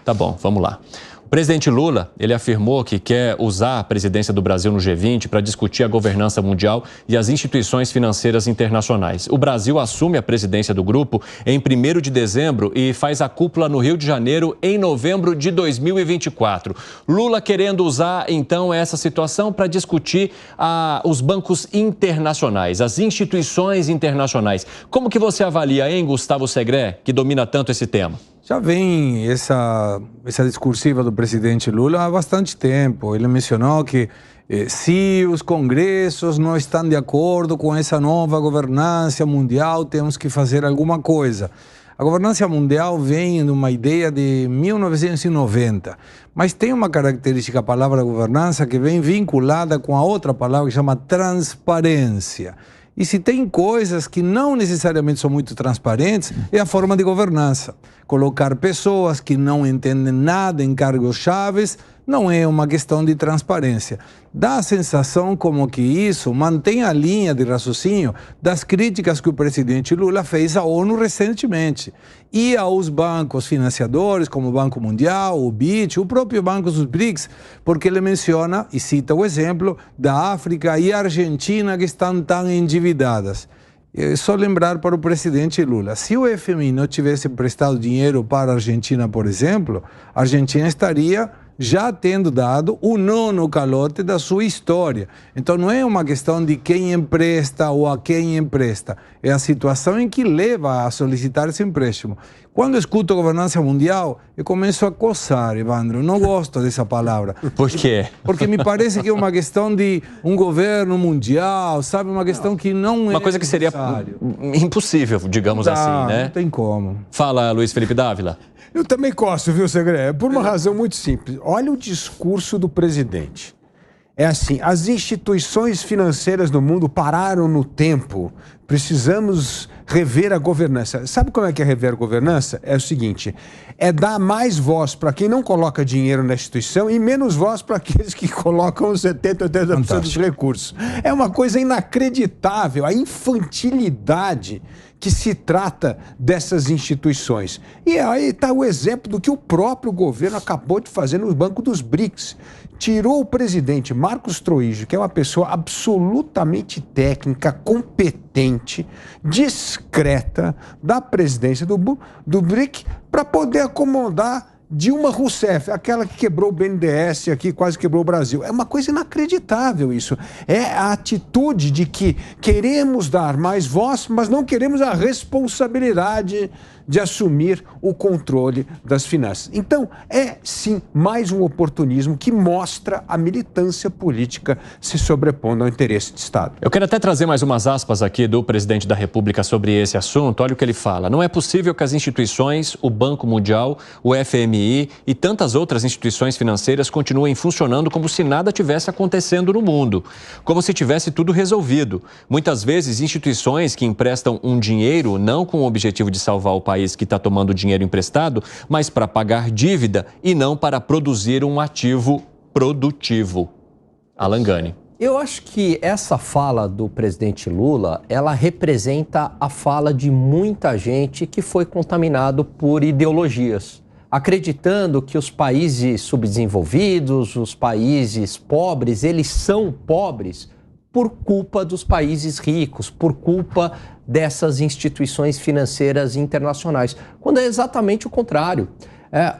Tá bom, vamos lá. O presidente Lula, ele afirmou que quer usar a presidência do Brasil no G20 para discutir a governança mundial e as instituições financeiras internacionais. O Brasil assume a presidência do grupo em 1º de dezembro e faz a cúpula no Rio de Janeiro em novembro de 2024. Lula querendo usar, então, essa situação para discutir os bancos internacionais, as instituições internacionais. Como que você avalia, hein, Gustavo Segré, que domina tanto esse tema? Já vem essa discursiva do presidente Lula há bastante tempo. Ele mencionou que se os congressos não estão de acordo com essa nova governança mundial, temos que fazer alguma coisa. A governança mundial vem de uma ideia de 1990, mas tem uma característica, a palavra governança, que vem vinculada com a outra palavra que chama transparência. E se tem coisas que não necessariamente são muito transparentes, é a forma de governança. Colocar pessoas que não entendem nada em cargos chaves não é uma questão de transparência. Dá a sensação como que isso mantém a linha de raciocínio das críticas que o presidente Lula fez à ONU recentemente e aos bancos financiadores, como o Banco Mundial, o BID, o próprio Banco dos BRICS, porque ele menciona e cita o exemplo da África e Argentina que estão tão endividadas. É só lembrar para o presidente Lula, se o FMI não tivesse prestado dinheiro para a Argentina, por exemplo, a Argentina estaria já tendo dado o 9º calote da sua história. Então não é uma questão de quem empresta ou a quem empresta, é a situação em que leva a solicitar esse empréstimo. Quando eu escuto governança mundial, eu começo a coçar, Evandro, não gosto dessa palavra. Por quê? Porque me parece que é uma questão de um governo mundial, sabe? Uma questão que não é uma coisa que seria impossível, digamos assim, né? Não tem como. Fala, Luiz Felipe Dávila. Eu também gosto, viu, Segré? Por uma razão muito simples. Olha o discurso do presidente. É assim, as instituições financeiras do mundo pararam no tempo. Precisamos rever a governança. Sabe como é que é rever a governança? É o seguinte, é dar mais voz para quem não coloca dinheiro na instituição e menos voz para aqueles que colocam 70%, 80% dos recursos. É uma coisa inacreditável, a infantilidade que se trata dessas instituições. E aí está o exemplo do que o próprio governo acabou de fazer no Banco dos BRICS. Tirou o presidente Marcos Troígio, que é uma pessoa absolutamente técnica, competente, discreta, da presidência do BRIC, para poder acomodar Dilma Rousseff, aquela que quebrou o BNDES aqui, quase quebrou o Brasil. É uma coisa inacreditável isso. É a atitude de que queremos dar mais voz, mas não queremos a responsabilidade de assumir o controle das finanças. Então, é sim mais um oportunismo que mostra a militância política se sobrepondo ao interesse de Estado. Eu quero até trazer mais umas aspas aqui do presidente da República sobre esse assunto. Olha o que ele fala. Não é possível que as instituições, o Banco Mundial, o FMI e tantas outras instituições financeiras continuem funcionando como se nada tivesse acontecendo no mundo, como se tivesse tudo resolvido. Muitas vezes, instituições que emprestam um dinheiro não com o objetivo de salvar o país que está tomando dinheiro emprestado, mas para pagar dívida e não para produzir um ativo produtivo. Alan Gani. Eu acho que essa fala do presidente Lula, ela representa a fala de muita gente que foi contaminado por ideologias, acreditando que os países subdesenvolvidos, os países pobres, eles são pobres por culpa dos países ricos, por culpa dessas instituições financeiras internacionais, quando é exatamente o contrário.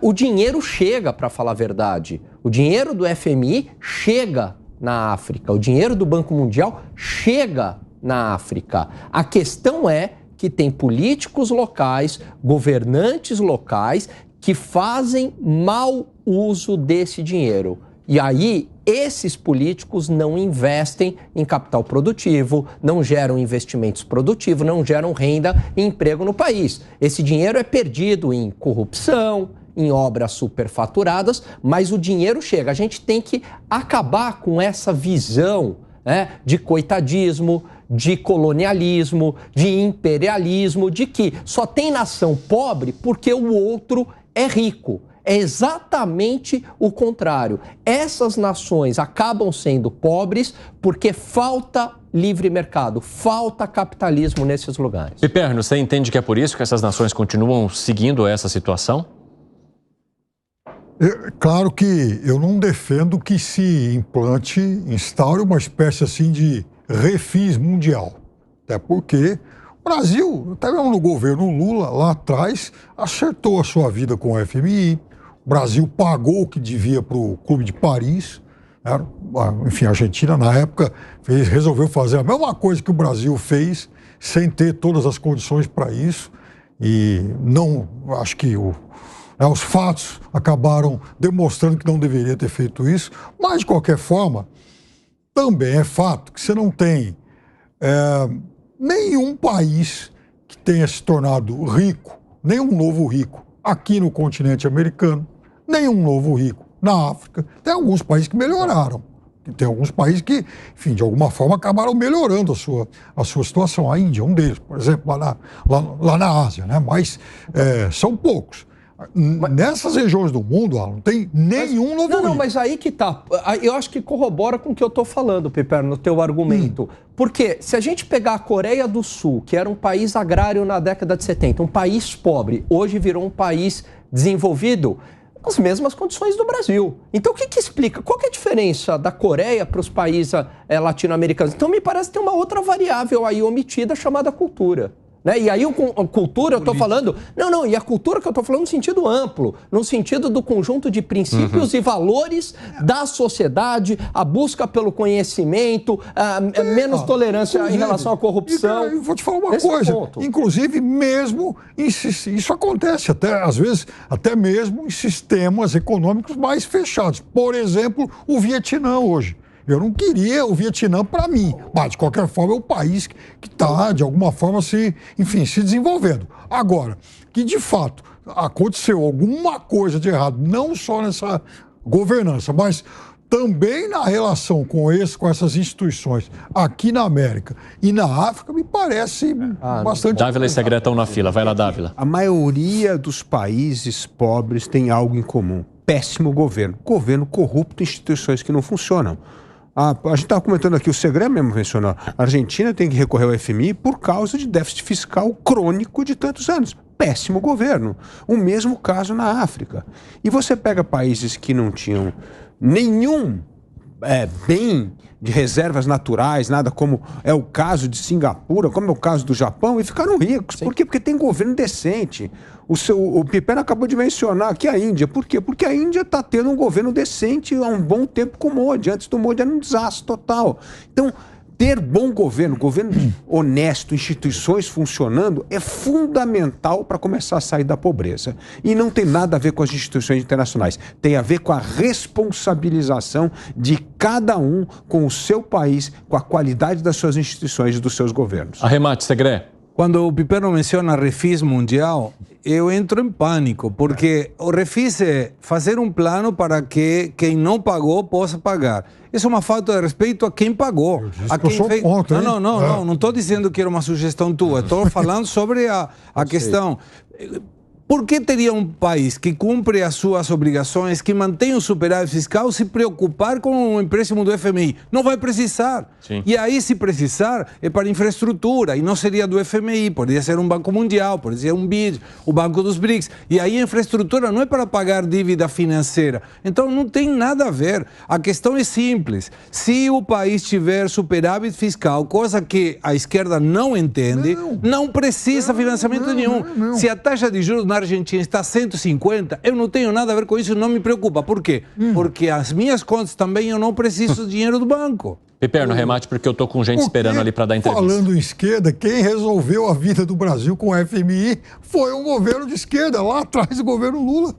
O dinheiro chega, para falar a verdade, o dinheiro do FMI chega na África, o dinheiro do Banco Mundial chega na África. A questão é que tem políticos locais, governantes locais que fazem mau uso desse dinheiro. E aí, esses políticos não investem em capital produtivo, não geram investimentos produtivos, não geram renda e emprego no país. Esse dinheiro é perdido em corrupção, em obras superfaturadas, mas o dinheiro chega. A gente tem que acabar com essa visão, de coitadismo, de colonialismo, de imperialismo, de que só tem nação pobre porque o outro é rico. É exatamente o contrário. Essas nações acabam sendo pobres porque falta livre mercado, falta capitalismo nesses lugares. Piperno, você entende que é por isso que essas nações continuam seguindo essa situação? Claro que eu não defendo que se instaure uma espécie assim de refis mundial. Até porque o Brasil, até mesmo no governo Lula, lá atrás, acertou a sua vida com o FMI. O Brasil pagou o que devia para o Clube de Paris. Enfim, a Argentina, na época, resolveu fazer a mesma coisa que o Brasil fez, sem ter todas as condições para isso. E não, acho que os fatos acabaram demonstrando que não deveria ter feito isso. Mas, de qualquer forma, também é fato que você não tem nenhum país que tenha se tornado rico, nenhum novo rico aqui no continente americano, nenhum novo rico na África. Tem alguns países que melhoraram. Tem alguns países que, enfim, de alguma forma acabaram melhorando a sua situação. A Índia é um deles, por exemplo, lá na Ásia, né? Mas são poucos. Nessas regiões do mundo, não tem nenhum novo rico. Não, mas aí que tá. Eu acho que corrobora com o que eu tô falando, Piperno, no teu argumento. Porque se a gente pegar a Coreia do Sul, que era um país agrário na década de 70, um país pobre, hoje virou um país desenvolvido, as mesmas condições do Brasil. Então, o que explica? Qual que é a diferença da Coreia para os países latino-americanos? Então, me parece que tem uma outra variável aí omitida chamada cultura. Né? E aí, a cultura, eu estou falando... Não, e a cultura que eu estou falando no sentido amplo, no sentido do conjunto de princípios e valores da sociedade, a busca pelo conhecimento, menos tolerância em relação à corrupção. Eu vou te falar uma coisa. Inclusive, mesmo isso acontece até, às vezes, até mesmo em sistemas econômicos mais fechados. Por exemplo, o Vietnã hoje. Eu não queria o Vietnã para mim, mas de qualquer forma é um país que está, de alguma forma, se desenvolvendo. Agora, que de fato aconteceu alguma coisa de errado, não só nessa governança, mas também na relação com essas instituições aqui na América e na África, me parece bastante... Dávila e Segré estão na fila. Vai lá, Dávila. A maioria dos países pobres tem algo em comum. Péssimo governo. Governo corrupto, instituições que não funcionam. A gente estava comentando aqui, o Segré mesmo mencionou, a Argentina tem que recorrer ao FMI por causa de déficit fiscal crônico de tantos anos. Péssimo governo. O mesmo caso na África. E você pega países que não tinham nenhum bem de reservas naturais, nada, como é o caso de Singapura, como é o caso do Japão, e ficaram ricos. Sim. Por quê? Porque tem governo decente. O Piperno acabou de mencionar aqui a Índia. Por quê? Porque a Índia está tendo um governo decente há um bom tempo com o Modi. Antes do Modi era um desastre total. Então, ter bom governo honesto, instituições funcionando, é fundamental para começar a sair da pobreza. E não tem nada a ver com as instituições internacionais. Tem a ver com a responsabilização de cada um com o seu país, com a qualidade das suas instituições e dos seus governos. Arremate, Segré. Quando o Piperno menciona refis mundial, eu entro em pânico, porque o refis é fazer um plano para que quem não pagou possa pagar. Isso é uma falta de respeito a quem pagou. A quem fez... Não estou dizendo que era uma sugestão tua, estou falando sobre a questão. Por que teria um país que cumpre as suas obrigações, que mantém o superávit fiscal, se preocupar com o empréstimo do FMI? Não vai precisar. Sim. E aí, se precisar, é para infraestrutura. E não seria do FMI, poderia ser um Banco Mundial, poderia ser um BID, o Banco dos BRICS. E aí a infraestrutura não é para pagar dívida financeira. Então não tem nada a ver. A questão é simples. Se o país tiver superávit fiscal, coisa que a esquerda não entende, não precisa financiamento nenhum. Se a taxa de juros na Argentina está 150, eu não tenho nada a ver com isso, não me preocupa. Por quê? Porque as minhas contas também eu não preciso do dinheiro do banco. Piperno, remate, porque eu tô com gente esperando ali para dar entrevista. Falando em esquerda, quem resolveu a vida do Brasil com o FMI foi um governo de esquerda, lá atrás do governo Lula.